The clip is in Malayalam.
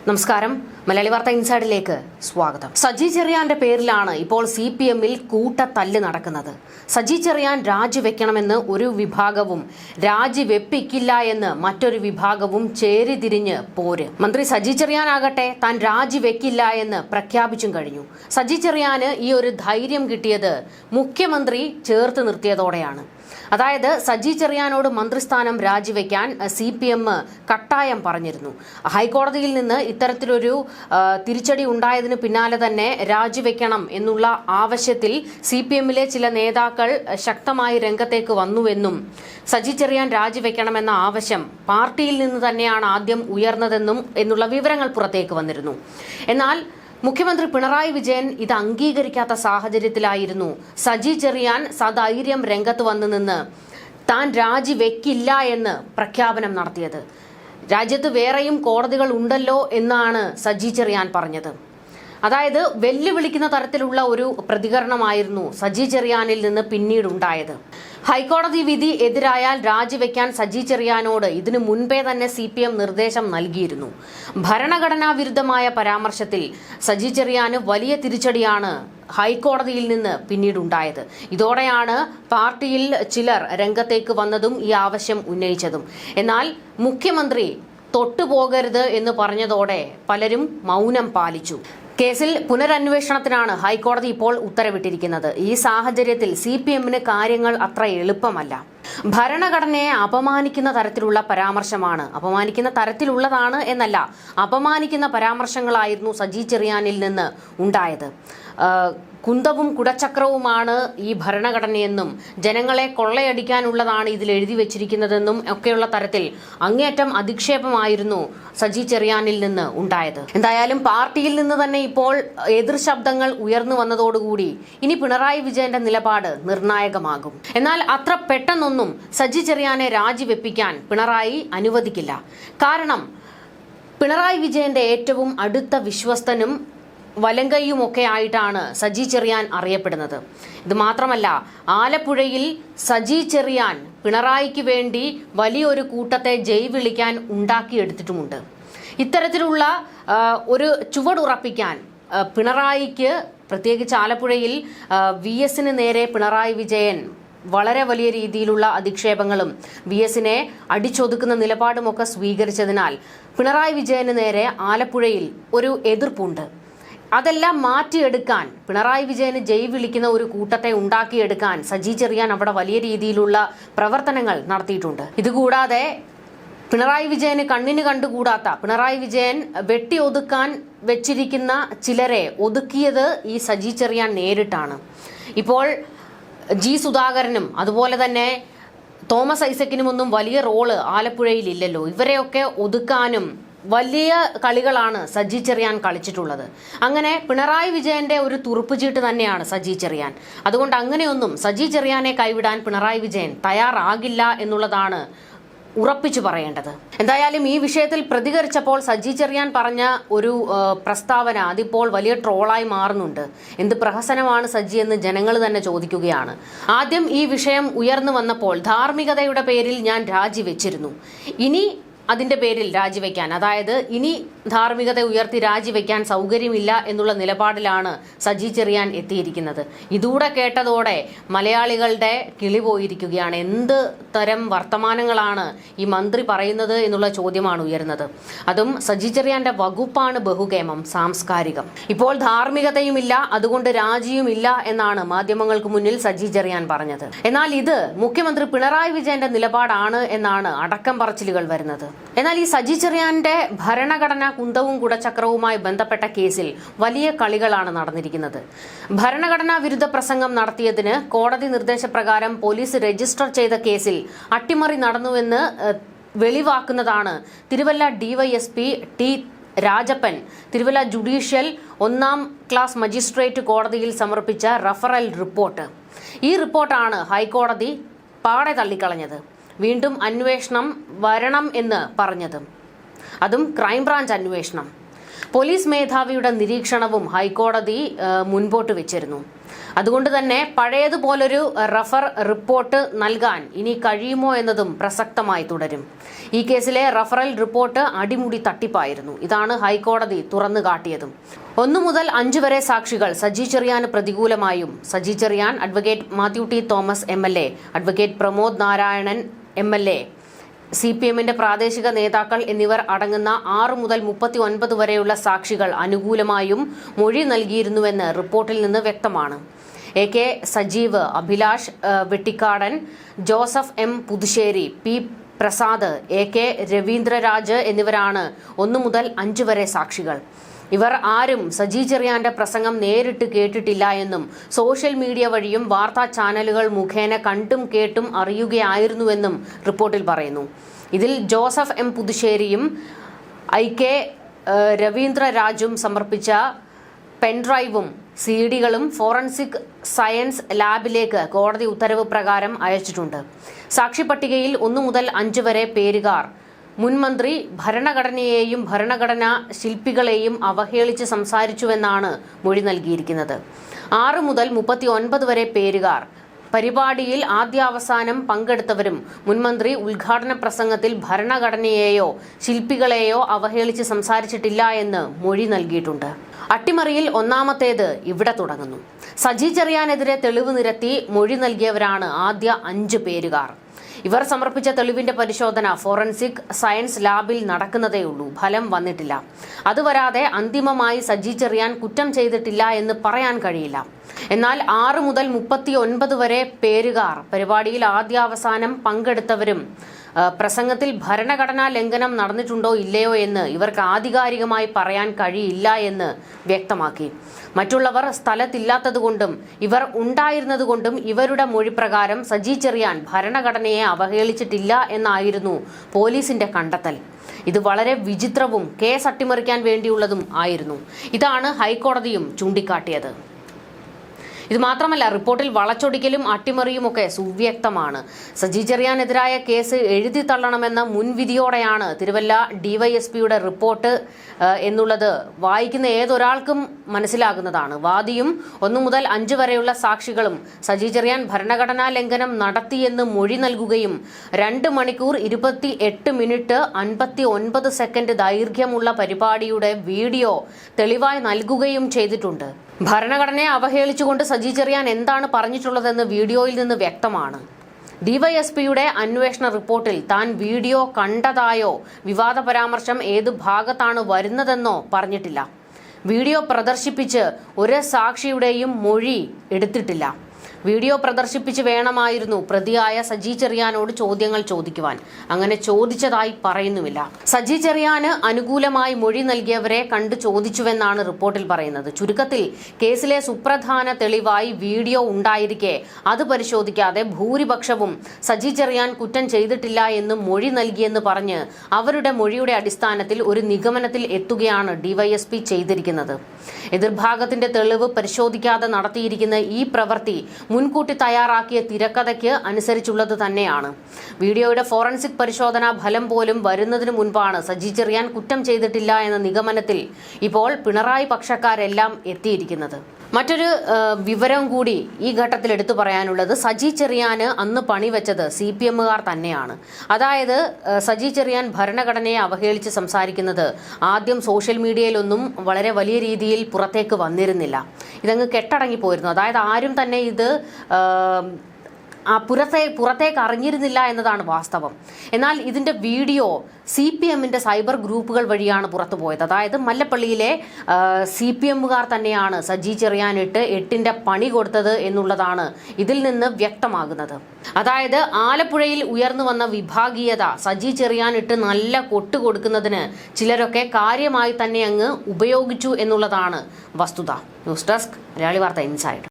നമസ്കാരം. മലയാളി വാർത്ത ഇൻസൈഡിലേക്ക് സ്വാഗതം. സജി ചെറിയാന്റെ പേരിലാണ് ഇപ്പോൾ CPM-ൽ കൂട്ടത്തല്ല് നടക്കുന്നത്. സജി ചെറിയാൻ രാജിവെക്കണമെന്ന് ഒരു വിഭാഗവും രാജിവെപ്പിക്കില്ല എന്ന് മറ്റൊരു വിഭാഗവും ചേരിതിരിഞ്ഞ് പോര്. മന്ത്രി സജി ചെറിയാനാകട്ടെ താൻ രാജിവെക്കില്ല എന്ന് പ്രഖ്യാപിച്ചും കഴിഞ്ഞു. സജി ചെറിയാന് ഈ ഒരു ധൈര്യം കിട്ടിയത് മുഖ്യമന്ത്രി ചേർത്ത് നിർത്തിയതോടെയാണ്. അതായത് സജി ചെറിയാനോട് മന്ത്രിസ്ഥാനം രാജിവെക്കാൻ CPM കട്ടായം പറഞ്ഞിരുന്നു. ഹൈക്കോടതിയിൽ നിന്ന് ഇത്തരത്തിലൊരു തിരിച്ചടി ഉണ്ടായതിന് പിന്നാലെ തന്നെ രാജിവെക്കണം എന്നുള്ള ആവശ്യത്തിൽ CPM-ലെ ചില നേതാക്കൾ ശക്തമായി രംഗത്തേക്ക് വന്നുവെന്നും സജി ചെറിയാൻ രാജിവെക്കണമെന്ന ആവശ്യം പാർട്ടിയിൽ നിന്ന് തന്നെയാണ് ആദ്യം ഉയർന്നതെന്നും എന്നുള്ള വിവരങ്ങൾ പുറത്തേക്ക് വന്നിരുന്നു. എന്നാൽ മുഖ്യമന്ത്രി പിണറായി വിജയൻ ഇത് അംഗീകരിക്കാത്ത സാഹചര്യത്തിലായിരുന്നു സജി ചെറിയാൻ സധൈര്യം രംഗത്ത് വന്നു നിന്ന് താൻ രാജിവെക്കില്ല എന്ന് പ്രഖ്യാപനം നടത്തിയത്. രാജ്യത്ത് വേറെയും കോടതികൾ ഉണ്ടല്ലോ എന്നാണ് സജി ചെറിയാൻ പറഞ്ഞത്. അതായത് വെല്ലുവിളിക്കുന്ന തരത്തിലുള്ള ഒരു പ്രതികരണമായിരുന്നു സജി ചെറിയാനിൽ നിന്ന് പിന്നീടുണ്ടായത്. ഹൈക്കോടതി വിധി എതിരായാൽ രാജിവെക്കാൻ സജി ചെറിയാനോട് ഇതിനു മുൻപേ തന്നെ CPM നിർദ്ദേശം നൽകിയിരുന്നു. ഭരണഘടനാ വിരുദ്ധമായ പരാമർശത്തിൽ സജി ചെറിയാന് വലിയ തിരിച്ചടിയാണ് ഹൈക്കോടതിയിൽ നിന്ന് പിന്നീടുണ്ടായത്. ഇതോടെയാണ് പാർട്ടിയിൽ ചിലർ രംഗത്തേക്ക് വന്നതും ഈ ആവശ്യം ഉന്നയിച്ചതും. എന്നാൽ മുഖ്യമന്ത്രി തൊട്ടുപോകരുത് എന്ന് പറഞ്ഞതോടെ പലരും മൗനം പാലിച്ചു. കേസിൽ പുനരന്വേഷണത്തിനാണ് ഹൈക്കോടതി ഇപ്പോൾ ഉത്തരവിട്ടിരിക്കുന്നത്. ഈ സാഹചര്യത്തിൽ CPM-ന് കാര്യങ്ങൾ അത്ര എളുപ്പമല്ല. ഭരണഘടനയെ അപമാനിക്കുന്ന തരത്തിലുള്ള പരാമർശമാണ്, അപമാനിക്കുന്ന തരത്തിലുള്ളതാണ് എന്നല്ല, അപമാനിക്കുന്ന പരാമർശങ്ങളായിരുന്നു സജി ചെറിയാനിൽ നിന്ന് ഉണ്ടായത്. കുന്തവും കുടച്ചക്രവുമാണ് ഈ ഭരണഘടനയെന്നും ജനങ്ങളെ കൊള്ളയടിക്കാനുള്ളതാണ് ഇതിൽ എഴുതി വെച്ചിരിക്കുന്നതെന്നും ഒക്കെയുള്ള തരത്തിൽ അങ്ങേയറ്റം അധിക്ഷേപമായിരുന്നു സജി ചെറിയാനിൽ നിന്ന് ഉണ്ടായത്. എന്തായാലും പാർട്ടിയിൽ നിന്ന് തന്നെ ഇപ്പോൾ എതിർ ശബ്ദങ്ങൾ ഉയർന്നു വന്നതോടുകൂടി ഇനി പിണറായി വിജയന്റെ നിലപാട് നിർണായകമാകും. എന്നാൽ അത്ര പെട്ടെന്നൊന്നും സജി ചെറിയാനെ രാജിവെപ്പിക്കാൻ പിണറായി അനുവദിക്കില്ല. കാരണം പിണറായി വിജയന്റെ ഏറ്റവും അടുത്ത വിശ്വസ്തനും വലങ്കയ്യുമൊക്കെ ആയിട്ടാണ് സജി ചെറിയാൻ അറിയപ്പെടുന്നത്. ഇത് മാത്രമല്ല, ആലപ്പുഴയിൽ സജി ചെറിയാൻ പിണറായിക്ക് വേണ്ടി വലിയൊരു കൂട്ടത്തെ ജയ് വിളിക്കാൻ ഉണ്ടാക്കിയെടുത്തിട്ടുമുണ്ട്. ഇത്തരത്തിലുള്ള ഒരു ചുവടുറപ്പിക്കാൻ പിണറായിക്ക്, പ്രത്യേകിച്ച് ആലപ്പുഴയിൽ VS-ന് നേരെ പിണറായി വിജയൻ വളരെ വലിയ രീതിയിലുള്ള അധിക്ഷേപങ്ങളും VS-നെ അടിച്ചൊതുക്കുന്ന നിലപാടുമൊക്കെ സ്വീകരിച്ചതിനാൽ പിണറായി വിജയന് നേരെ ആലപ്പുഴയിൽ ഒരു എതിർപ്പുണ്ട്. അതെല്ലാം മാറ്റിയെടുക്കാൻ, പിണറായി വിജയന് ജയ് വിളിക്കുന്ന ഒരു കൂട്ടത്തെ ഉണ്ടാക്കിയെടുക്കാൻ സജി ചെറിയാൻ അവിടെ വലിയ രീതിയിലുള്ള പ്രവർത്തനങ്ങൾ നടത്തിയിട്ടുണ്ട്. ഇതുകൂടാതെ പിണറായി വിജയന് കണ്ണിന് കണ്ടുകൂടാത്ത, പിണറായി വിജയൻ വെട്ടി ഒതുക്കാൻ വെച്ചിരിക്കുന്ന ചിലരെ ഒതുക്കിയത് ഈ സജി ചെറിയാൻ നേരിട്ടാണ്. ഇപ്പോൾ G സുധാകരനും അതുപോലെ തന്നെ തോമസ് ഐസക്കിനുമൊന്നും വലിയ റോള് ആലപ്പുഴയിൽ ഇല്ലല്ലോ. ഇവരെയൊക്കെ ഒതുക്കാനും വലിയ കളികളാണ് സജി ചെറിയാൻ കളിച്ചിട്ടുള്ളത്. അങ്ങനെ പിണറായി വിജയന്റെ ഒരു തുറുപ്പുചീട്ട് തന്നെയാണ് സജി ചെറിയാൻ. അതുകൊണ്ട് അങ്ങനെയൊന്നും സജി ചെറിയാനെ കൈവിടാൻ പിണറായി വിജയൻ തയ്യാറാകില്ല എന്നുള്ളതാണ് ഉറപ്പിച്ചു പറയേണ്ടത്. എന്തായാലും ഈ വിഷയത്തിൽ പ്രതികരിച്ചപ്പോൾ സജി ചെറിയാൻ പറഞ്ഞ ഒരു പ്രസ്താവന അതിപ്പോൾ വലിയ ട്രോളായി മാറുന്നുണ്ട്. എന്ത് പ്രഹസനമാണ് സജി എന്ന് ജനങ്ങൾ തന്നെ ചോദിക്കുകയാണ്. ആദ്യം ഈ വിഷയം ഉയർന്നു വന്നപ്പോൾ ധാർമ്മികതയുടെ പേരിൽ ഞാൻ രാജിവെച്ചിരുന്നു, ഇനി അതിന്റെ പേരിൽ രാജിവെക്കാൻ, അതായത് ഇനി ധാർമ്മികത ഉയർത്തി രാജിവെക്കാൻ സൗകര്യമില്ല എന്നുള്ള നിലപാടിലാണ് സജി ചെറിയാൻ എത്തിയിരിക്കുന്നത്. ഇതൂടെ കേട്ടതോടെ മലയാളികളുടെ കിളി പോയിരിക്കുകയാണ്. എന്ത് തരം വർത്തമാനങ്ങളാണ് ഈ മന്ത്രി പറയുന്നത് എന്നുള്ള ചോദ്യമാണ് ഉയരുന്നത്. അതും സജി ചെറിയാന്റെ വകുപ്പാണ് ബഹുകേമം, സാംസ്കാരികം. ഇപ്പോൾ ധാർമ്മികതയുമില്ല, അതുകൊണ്ട് രാജിയുമില്ല എന്നാണ് മാധ്യമങ്ങൾക്ക് മുന്നിൽ സജി ചെറിയാൻ പറഞ്ഞത്. എന്നാൽ ഇത് മുഖ്യമന്ത്രി പിണറായി വിജയന്റെ നിലപാടാണ് എന്നാണ് അടക്കം പറച്ചിലുകൾ വരുന്നത്. എന്നാൽ ഈ സജി ചെറിയാന്റെ ഭരണഘടന കുന്തവും കുടച്ചക്രവുമായി ബന്ധപ്പെട്ട കേസിൽ വലിയ കളികളാണ് നടന്നിരിക്കുന്നത്. ഭരണഘടനാ വിരുദ്ധ പ്രസംഗം നടത്തിയതിന് കോടതി നിർദ്ദേശപ്രകാരം പോലീസ് രജിസ്റ്റർ ചെയ്ത കേസിൽ അട്ടിമറി നടന്നുവെന്ന് വെളിവാക്കുന്നതാണ് Thiruvalla DYSP T Rajappan Thiruvalla judicial 1ാം ക്ലാസ് മജിസ്ട്രേറ്റ് കോടതിയിൽ സമർപ്പിച്ച റഫറൽ റിപ്പോർട്ട്. ഈ റിപ്പോർട്ടാണ് ഹൈക്കോടതി പാടെ തള്ളിക്കളഞ്ഞത്. വീണ്ടും അന്വേഷണം വരണം എന്ന് പറഞ്ഞത്, അതും ക്രൈംബ്രാഞ്ച് അന്വേഷണം. പോലീസ് മേധാവിയുടെ നിരീക്ഷണവും ഹൈക്കോടതി മുൻപോട്ട് വെച്ചിരുന്നു. അതുകൊണ്ട് തന്നെ പഴയതുപോലൊരു റഫർ റിപ്പോർട്ട് നൽകാൻ ഇനി കഴിയുമോ എന്നതും പ്രസക്തമായി തുടരും. ഈ കേസിലെ റഫറൽ റിപ്പോർട്ട് അടിമുടി തട്ടിപ്പായിരുന്നു. ഇതാണ് ഹൈക്കോടതി തുറന്നു കാട്ടിയതും. 1 മുതൽ 5 വരെ സാക്ഷികൾ സജി ചെറിയാന് പ്രതികൂലമായും Saji Cherian, advocate Mathew T Thomas MLA, advocate Pramod Narayanan MLA, CPMന്റെ പ്രാദേശിക നേതാക്കൾ എന്നിവർ അടങ്ങുന്ന 6 മുതൽ 39 വരെയുള്ള സാക്ഷികൾ അനുകൂലമായും മൊഴി നൽകിയിരുന്നുവെന്ന് റിപ്പോർട്ടിൽ നിന്ന് വ്യക്തമാണ്. AK Sajeev, Abhilash Vettikkadan, Joseph M Puthussery, P Prasad, AK Raveendraraj എന്നിവരാണ് 1 മുതൽ 5 വരെ സാക്ഷികൾ. ഇവർ ആരും സജി ചെറിയാന്റെ പ്രസംഗം നേരിട്ട് കേട്ടിട്ടില്ല എന്നും സോഷ്യൽ മീഡിയ വഴിയും വാർത്താ ചാനലുകൾ മുഖേന കണ്ടും കേട്ടും അറിയുകയായിരുന്നുവെന്നും റിപ്പോർട്ടിൽ പറയുന്നു. ഇതിൽ ജോസഫ് M പുതുശ്ശേരിയും IK രവീന്ദ്രരാജും സമർപ്പിച്ച പെൻഡ്രൈവും CD-കളും ഫോറൻസിക് സയൻസ് ലാബിലേക്ക് കോടതി ഉത്തരവ് പ്രകാരം അയച്ചിട്ടുണ്ട്. സാക്ഷി പട്ടികയിൽ 1 മുതൽ 5 വരെ പേരുകാർ മുൻമന്ത്രി ഭരണഘടനയെയും ഭരണഘടനാ ശില്പികളെയും അവഹേളിച്ച് സംസാരിച്ചുവെന്നാണ് മൊഴി നൽകിയിരിക്കുന്നത്. 6 മുതൽ 39 വരെ പേരുകാർ പരിപാടിയിൽ ആദ്യാവസാനം പങ്കെടുത്തവരും മുൻമന്ത്രി ഉദ്ഘാടന പ്രസംഗത്തിൽ ഭരണഘടനയെയോ ശില്പികളെയോ അവഹേളിച്ച് സംസാരിച്ചിട്ടില്ല എന്ന് മൊഴി നൽകിയിട്ടുണ്ട്. അട്ടിമറിയിൽ ഒന്നാമത്തേത് ഇവിടെ തുടങ്ങുന്നു. സജി ചെറിയാനെതിരെ തെളിവ് നിരത്തി മൊഴി നൽകിയവരാണ് ആദ്യ 5 പേരുകാർ. ഇവർ സമർപ്പിച്ച തെളിവിന്റെ പരിശോധന ഫോറൻസിക് സയൻസ് ലാബിൽ നടക്കുന്നതേയുള്ളൂ. ഫലം വന്നിട്ടില്ല. അതുവരാതെ അന്തിമമായി സജി ചെറിയാൻ കുറ്റം ചെയ്തിട്ടില്ല എന്ന് പറയാൻ കഴിയില്ല. എന്നാൽ 6 മുതൽ 39 വരെ പേരുകാർ പരിപാടിയിൽ ആദ്യാവസാനം പങ്കെടുത്തവരും പ്രസംഗത്തിൽ ഭരണഘടനാ ലംഘനം നടന്നിട്ടുണ്ടോ ഇല്ലയോ എന്ന് ഇവർക്ക് ആധികാരികമായി പറയാൻ കഴിയില്ല എന്ന് വ്യക്തമാക്കി. മറ്റുള്ളവർ സ്ഥലത്തില്ലാത്തതുകൊണ്ടും ഇവർ ഉണ്ടായിരുന്നതുകൊണ്ടും ഇവരുടെ മൊഴി പ്രകാരം സജി ചെറിയാൻ ഭരണഘടനയെ അവഹേളിച്ചിട്ടില്ല എന്നായിരുന്നു പോലീസിന്റെ കണ്ടെത്തൽ. ഇത് വളരെ വിചിത്രവും കേസ് അട്ടിമറിക്കാൻ വേണ്ടിയുള്ളതും ആയിരുന്നു. ഇതാണ് ഹൈക്കോടതിയും ചൂണ്ടിക്കാട്ടിയത്. ഇത് മാത്രമല്ല, റിപ്പോർട്ടിൽ വളച്ചൊടിക്കലും അട്ടിമറിയുമൊക്കെ സുവ്യക്തമാണ്. സജി ചെറിയാനെതിരായ കേസ് എഴുതി തള്ളണമെന്ന മുൻവിധിയോടെയാണ് തിരുവല്ല DYSPയുടെ റിപ്പോർട്ട് എന്നുള്ളത് വായിക്കുന്ന ഏതൊരാൾക്കും മനസ്സിലാകുന്നതാണ്. വാദിയും 1 മുതൽ 5 വരെയുള്ള സാക്ഷികളും സജി ചെറിയാൻ ഭരണഘടനാ ലംഘനം നടത്തിയെന്ന് മൊഴി നൽകുകയും 2 മണിക്കൂർ 28 മിനിറ്റ് 59 സെക്കൻഡ് ദൈർഘ്യമുള്ള പരിപാടിയുടെ വീഡിയോ തെളിവായി നൽകുകയും ചെയ്തിട്ടുണ്ട്. ഭരണഘടനയെ അവഹേളിച്ചുകൊണ്ട് സജി ചെറിയാൻ എന്താണ് പറഞ്ഞിട്ടുള്ളതെന്ന് വീഡിയോയിൽ നിന്ന് വ്യക്തമാണ്. DYSPയുടെ അന്വേഷണ റിപ്പോർട്ടിൽ താൻ വീഡിയോ കണ്ടതായോ വിവാദ പരാമർശം ഏത് ഭാഗത്താണ് വരുന്നതെന്നോ പറഞ്ഞിട്ടില്ല. വീഡിയോ പ്രദർശിപ്പിച്ച് ഒരു സാക്ഷിയുടെയും മൊഴി എടുത്തിട്ടില്ല. വീഡിയോ പ്രദർശിപ്പിച്ച് വേണമായിരുന്നു പ്രതിയായ സജി ചെറിയാനോട് ചോദ്യങ്ങൾ ചോദിക്കുവാൻ. അങ്ങനെ ചോദിച്ചതായി പറയുന്നുമില്ല. സജി ചെറിയാന് അനുകൂലമായി മൊഴി നൽകിയവരെ കണ്ടു ചോദിച്ചുവെന്നാണ് റിപ്പോർട്ടിൽ പറയുന്നത്. ചുരുക്കത്തിൽ കേസിലെ സുപ്രധാന തെളിവായി വീഡിയോ ഉണ്ടായിരിക്കെ അത് പരിശോധിക്കാതെ ഭൂരിപക്ഷവും സജി ചെറിയാൻ കുറ്റം ചെയ്തിട്ടില്ല എന്ന് മൊഴി നൽകിയെന്ന് പറഞ്ഞ് അവരുടെ മൊഴിയുടെ അടിസ്ഥാനത്തിൽ ഒരു നിഗമനത്തിൽ എത്തുകയാണ് DYSP ചെയ്തിരിക്കുന്നത്. എതിർഭാഗത്തിന്റെ തെളിവ് പരിശോധിക്കാതെ നടത്തിയിരിക്കുന്ന ഈ പ്രവൃത്തി മുൻകൂട്ടി തയ്യാറാക്കിയ തിരക്കഥയ്ക്ക് അനുസരിച്ചുള്ളത് തന്നെയാണ്. വീഡിയോയുടെ ഫോറൻസിക് പരിശോധനാ ഫലം പോലും വരുന്നതിന് മുൻപാണ് സജി ചെറിയാൻ കുറ്റം ചെയ്തിട്ടില്ല എന്ന നിഗമനത്തിൽ ഇപ്പോൾ പിണറായി പക്ഷക്കാരെല്ലാം എത്തിയിരിക്കുന്നത്. മറ്റൊരു വിവരം കൂടി ഈ ഘട്ടത്തിൽ എടുത്തു പറയാനുള്ളത്, സജി ചെറിയാന് അന്ന് പണിവെച്ചത് CPMകാർ തന്നെയാണ്. അതായത് സജി ചെറിയാൻ ഭരണഘടനയെ അവഹേളിച്ച് സംസാരിക്കുന്നത് ആദ്യം സോഷ്യൽ മീഡിയയിലൊന്നും വളരെ വലിയ രീതിയിൽ പുറത്തേക്ക് വന്നിരുന്നില്ല. ഇതങ്ങ് കെട്ടടങ്ങി പോയിരുന്നു. അതായത് ആരും തന്നെ ഇത് പുറത്തേക്ക് അറിഞ്ഞിരുന്നില്ല എന്നതാണ് വാസ്തവം. എന്നാൽ ഇതിന്റെ വീഡിയോ CPMന്റെ സൈബർ ഗ്രൂപ്പുകൾ വഴിയാണ് പുറത്തു പോയത്. അതായത് മല്ലപ്പള്ളിയിലെ CPMകാർ തന്നെയാണ് സജി ചെറിയാനിട്ട് 8ന്റെ പണി കൊടുത്തത് എന്നുള്ളതാണ് ഇതിൽ നിന്ന് വ്യക്തമാകുന്നത്. അതായത് ആലപ്പുഴയിൽ ഉയർന്നു വന്ന വിഭാഗീയത സജി ചെറിയാനിട്ട് നല്ല കൊട്ടു കൊടുക്കുന്നതിന് ചിലരൊക്കെ കാര്യമായി തന്നെ അങ്ങ് ഉപയോഗിച്ചു എന്നുള്ളതാണ് വസ്തുത. ന്യൂസ് ഡെസ്ക് മലയാളി വാർത്ത ഇൻസൈഡ്.